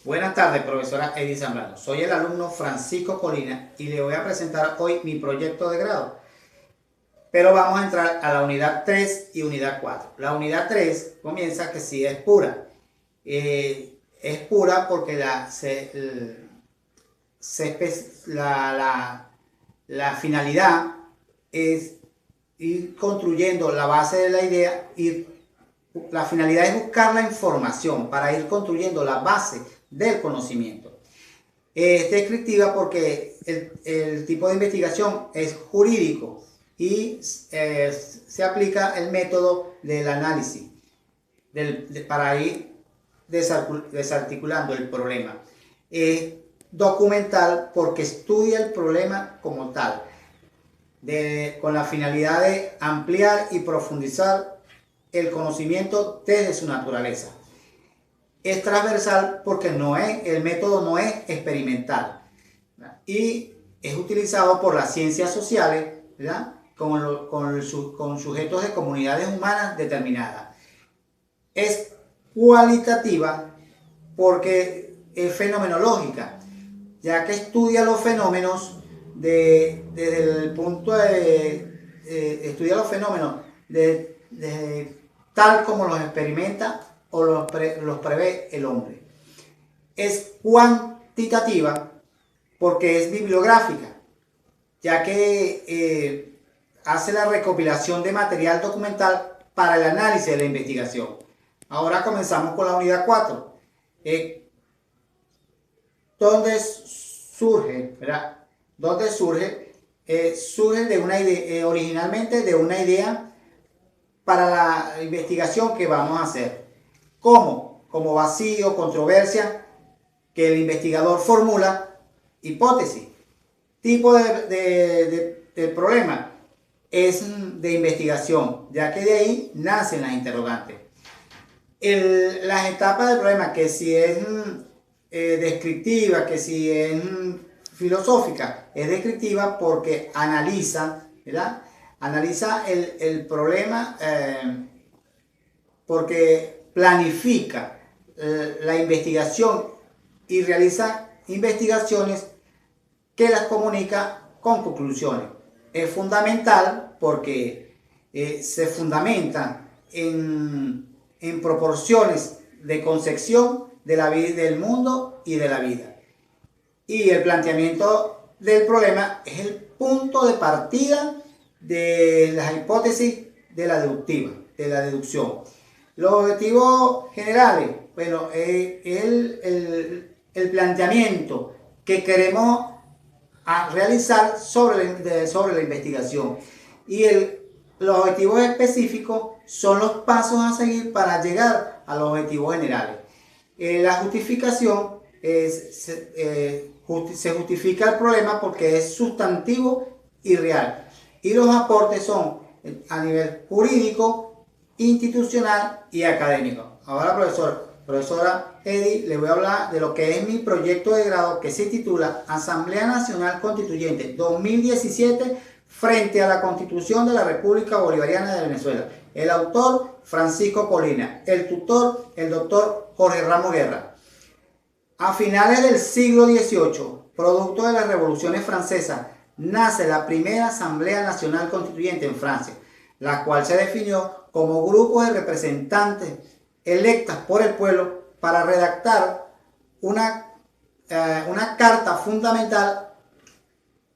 Buenas tardes, profesora Edith Zambrano. Soy el alumno Francisco Colina y le voy a presentar hoy mi proyecto de grado. Pero vamos a entrar a la unidad 3 y unidad 4. La unidad 3 comienza que sí es pura. Es pura porque la finalidad es ir construyendo la base de la idea. La finalidad es buscar la información para ir construyendo la base del conocimiento. Es descriptiva porque el tipo de investigación es jurídico y se aplica el método del análisis para ir desarticulando el problema. Es documental porque estudia el problema como tal, con la finalidad de ampliar y profundizar el conocimiento desde su naturaleza. Es transversal porque el método no es experimental, ¿verdad? Y es utilizado por las ciencias sociales, ¿verdad? Con sujetos de comunidades humanas determinadas. Es cualitativa porque es fenomenológica, ya que estudia los fenómenos desde el punto estudia los fenómenos tal como los experimenta o los prevé el hombre. Es cuantitativa porque es bibliográfica, ya que hace la recopilación de material documental para el análisis de la investigación. Ahora comenzamos con la unidad 4. ¿Dónde surge? ¿Verdad? ¿Dónde surge? Surge de una idea, originalmente de una idea para la investigación que vamos a hacer. ¿Cómo? Como vacío, controversia, que el investigador formula, hipótesis. Tipo de problema es de investigación, ya que de ahí nacen las interrogantes. Las etapas del problema, que si es descriptiva, que si es filosófica, es descriptiva porque analiza, ¿verdad? Analiza el problema porque planifica la investigación y realiza investigaciones que las comunica con conclusiones. Es fundamental porque se fundamenta en proporciones de concepción de la vida, del mundo y de la vida. Y el planteamiento del problema es el punto de partida de las hipótesis de la deducción. Los objetivos generales, bueno, el planteamiento que queremos realizar sobre la investigación. Y los objetivos específicos son los pasos a seguir para llegar a los objetivos generales. La justificación se justifica el problema porque es sustantivo y real. Y los aportes son a nivel jurídico, institucional y académico. Ahora, profesora Edith, le voy a hablar de lo que es mi proyecto de grado, que se titula Asamblea Nacional Constituyente 2017 frente a la Constitución de la República Bolivariana de Venezuela. El autor, Francisco Colina. El tutor, el doctor Jorge Ramos Guerra. A finales del siglo XVIII, producto de las revoluciones francesas, nace la primera Asamblea Nacional Constituyente en Francia, la cual se definió como grupo de representantes electas por el pueblo para redactar una carta fundamental,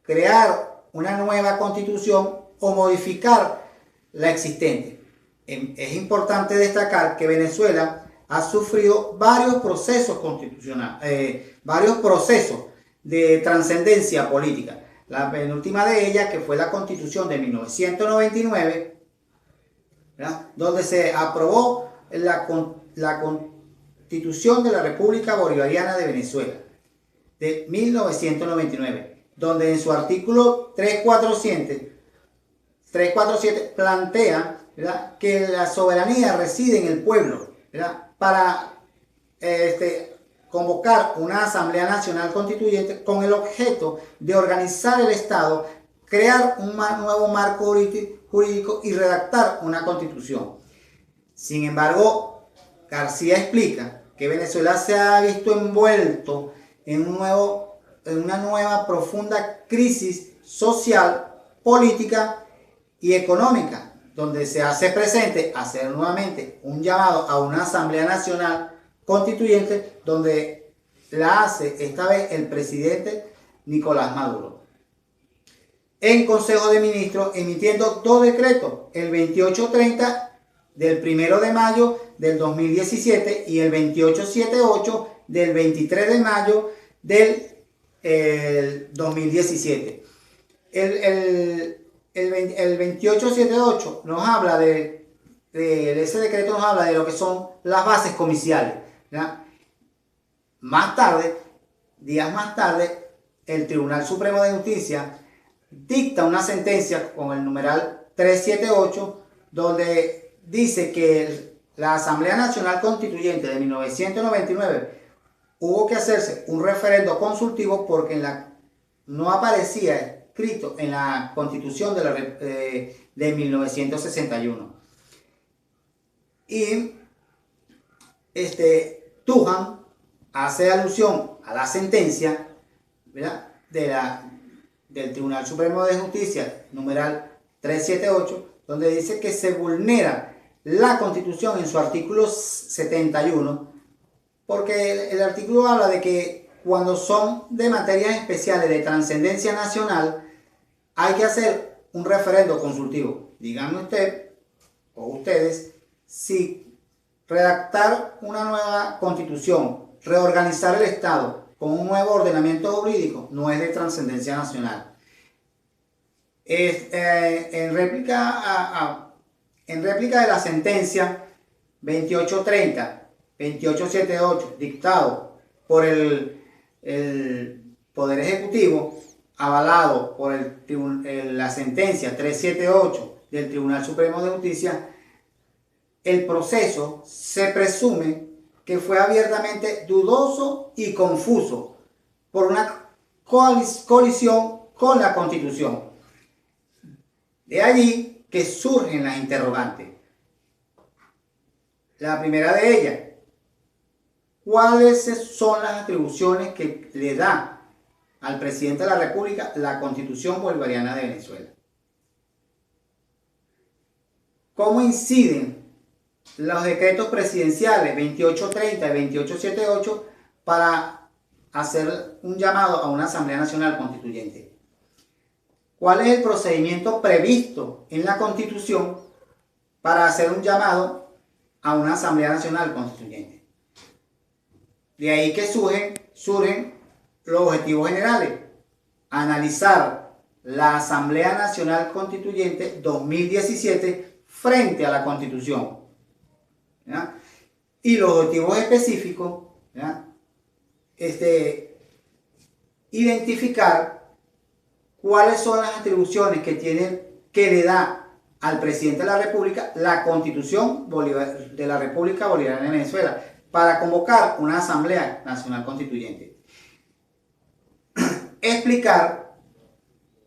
crear una nueva constitución o modificar la existente. Es importante destacar que Venezuela ha sufrido varios procesos constitucionales, varios procesos de trascendencia política. La penúltima de ellas, que fue la Constitución de 1999, ¿verdad?, donde se aprobó la Constitución de la República Bolivariana de Venezuela de 1999, donde en su artículo 347 plantea, ¿verdad?, que la soberanía reside en el pueblo, ¿verdad?, para convocar una Asamblea Nacional Constituyente con el objeto de organizar el Estado, crear un nuevo marco jurídico y redactar una constitución. Sin embargo, García explica que Venezuela se ha visto envuelto en una nueva profunda crisis social, política y económica, donde se hace presente hacer nuevamente un llamado a una Asamblea Nacional Constituyente, donde la hace esta vez el presidente Nicolás Maduro. En Consejo de Ministros, emitiendo dos decretos, el 2830 del 1 de mayo del 2017 y el 2878 del 23 de mayo del 2017. El 2878 nos habla ese decreto nos habla de lo que son las bases comiciales, ¿ya? Más tarde, días más tarde, el Tribunal Supremo de Justicia dicta una sentencia con el numeral 378, donde dice que la Asamblea Nacional Constituyente de 1999 hubo que hacerse un referendo consultivo porque no aparecía escrito en la Constitución de 1961. Y Tuhan hace alusión a la sentencia, ¿verdad?, del Tribunal Supremo de Justicia, numeral 378, donde dice que se vulnera la Constitución en su artículo 71, porque el artículo habla de que cuando son de materias especiales de trascendencia nacional, hay que hacer un referendo consultivo. Díganme usted o ustedes si redactar una nueva constitución, reorganizar el Estado con un nuevo ordenamiento jurídico no es de trascendencia nacional. En réplica de la sentencia 2830, 2878, dictado por el Poder Ejecutivo, avalado por la sentencia 378 del Tribunal Supremo de Justicia, el proceso se presume que fue abiertamente dudoso y confuso por una colisión con la Constitución. De allí que surgen las interrogantes. La primera de ellas, ¿cuáles son las atribuciones que le da al presidente de la República la Constitución Bolivariana de Venezuela? ¿Cómo inciden los decretos presidenciales 2830 y 2878 para hacer un llamado a una Asamblea Nacional Constituyente? ¿Cuál es el procedimiento previsto en la Constitución para hacer un llamado a una Asamblea Nacional Constituyente? De ahí que surgen los objetivos generales. Analizar la Asamblea Nacional Constituyente 2017 frente a la Constitución, ¿ya? Y los objetivos específicos, ¿ya? Identificar cuáles son las atribuciones que le da al presidente de la República la Constitución de la República Bolivariana de Venezuela para convocar una Asamblea Nacional Constituyente. Explicar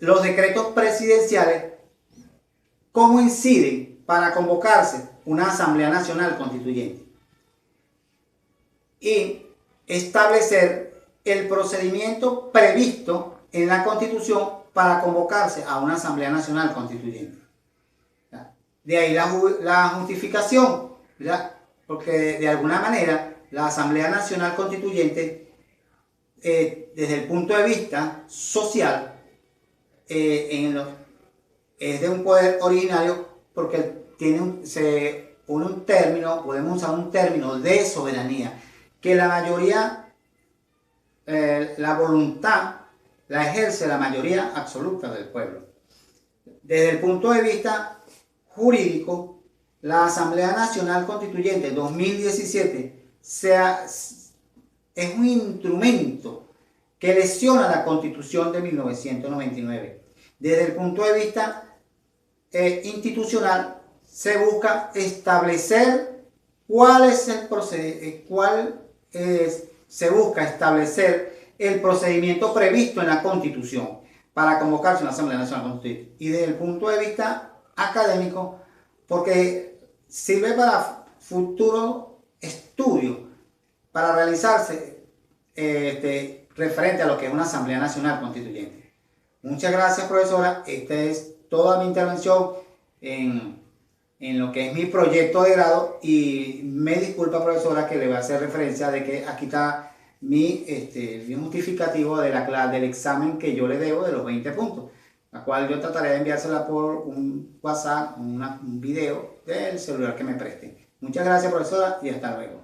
los decretos presidenciales, cómo inciden para convocarse una Asamblea Nacional Constituyente. Y establecer el procedimiento previsto en la Constitución para convocarse a una Asamblea Nacional Constituyente. De ahí la justificación, ¿verdad? Porque de alguna manera la Asamblea Nacional Constituyente, desde el punto de vista social, es de un poder originario, porque podemos usar un término de soberanía, que la mayoría, la voluntad la ejerce la mayoría absoluta del pueblo. Desde el punto de vista jurídico, la Asamblea Nacional Constituyente 2017 es un instrumento que lesiona la Constitución de 1999. Desde el punto de vista institucional, se busca establecer se busca establecer el procedimiento previsto en la Constitución para convocarse a una Asamblea Nacional Constituyente. Y desde el punto de vista académico, porque sirve para futuro estudio para realizarse referente a lo que es una Asamblea Nacional Constituyente. Muchas gracias, profesora. Esta es toda mi intervención en lo que es mi proyecto de grado, y me disculpa, profesora, que le voy a hacer referencia de que aquí está mi justificativo de del examen que yo le debo de los 20 puntos, la cual yo trataré de enviársela por un WhatsApp, un video del celular que me preste. Muchas gracias, profesora, y hasta luego.